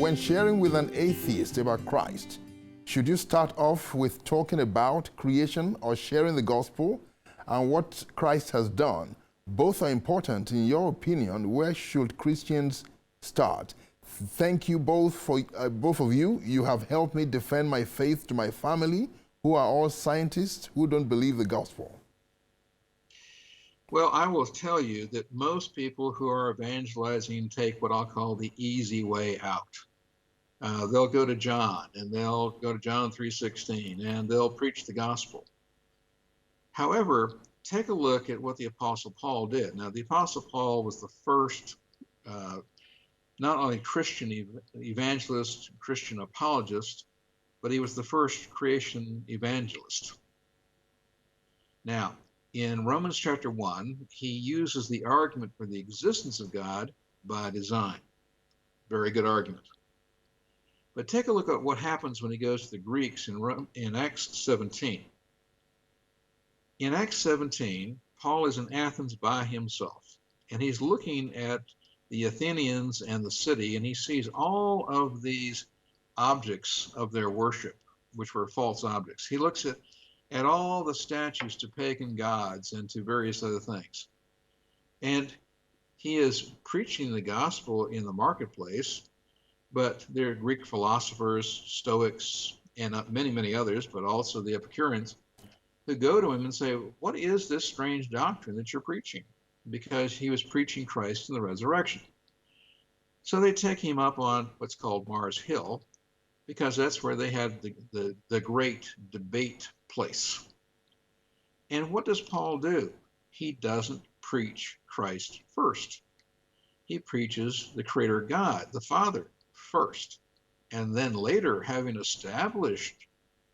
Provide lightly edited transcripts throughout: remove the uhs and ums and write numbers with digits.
when sharing with an atheist about Christ, should you start off with talking about creation or sharing the gospel and what Christ has done? Both are important. In your opinion, where should Christians start? Thank you both for both of you. You have helped me defend my faith to my family, who are all scientists who don't believe the gospel. Well, I will tell you that most people who are evangelizing take what I'll call the easy way out. They'll go to John, and they'll go to John 3:16, and they'll preach the gospel. However, take a look at what the Apostle Paul did. Now, the Apostle Paul was the first not only Christian evangelist, Christian apologist, but he was the first creation evangelist. Now, in Romans chapter 1, he uses the argument for the existence of God by design. Very good argument. But take a look at what happens when he goes to the Greeks in Acts 17. In Acts 17, Paul is in Athens by himself, and he's looking at the Athenians and the city, and he sees all of these objects of their worship, which were false objects. He looks at all the statues to pagan gods and to various other things. And he is preaching the gospel in the marketplace, but there are Greek philosophers, Stoics, and many, many others, but also the Epicureans, who go to him and say, "What is this strange doctrine that you're preaching?" Because he was preaching Christ and the resurrection. So they take him up on what's called Mars Hill, because that's where they had the great debate place. And what does Paul do? He doesn't preach Christ first. He preaches the Creator God, the Father, first. And then later, having established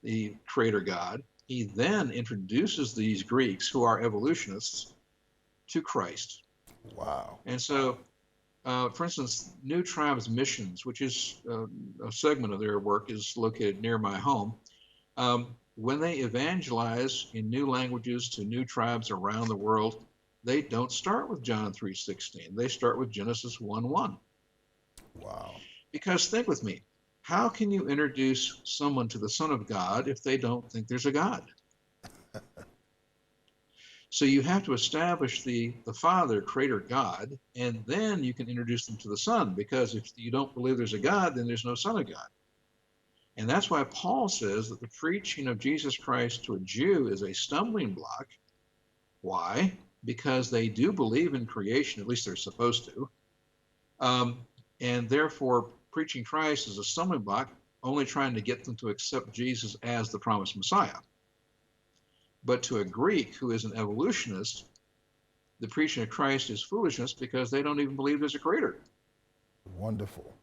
the Creator God, he then introduces these Greeks, who are evolutionists, to Christ. Wow. And so, for instance, New Tribes Missions, which is a segment of their work, is located near my home. When they evangelize in new languages to new tribes around the world, they don't start with John 3:16. They start with Genesis 1:1. Wow. Because think with me, how can you introduce someone to the Son of God if they don't think there's a God? So you have to establish the Father, Creator God, and then you can introduce them to the Son, because if you don't believe there's a God, then there's no Son of God. And that's why Paul says that the preaching of Jesus Christ to a Jew is a stumbling block. Why? Because they do believe in creation, at least they're supposed to. And therefore, preaching Christ is a stumbling block, only trying to get them to accept Jesus as the promised Messiah. But to a Greek who is an evolutionist, the preaching of Christ is foolishness, because they don't even believe there's a creator. Wonderful.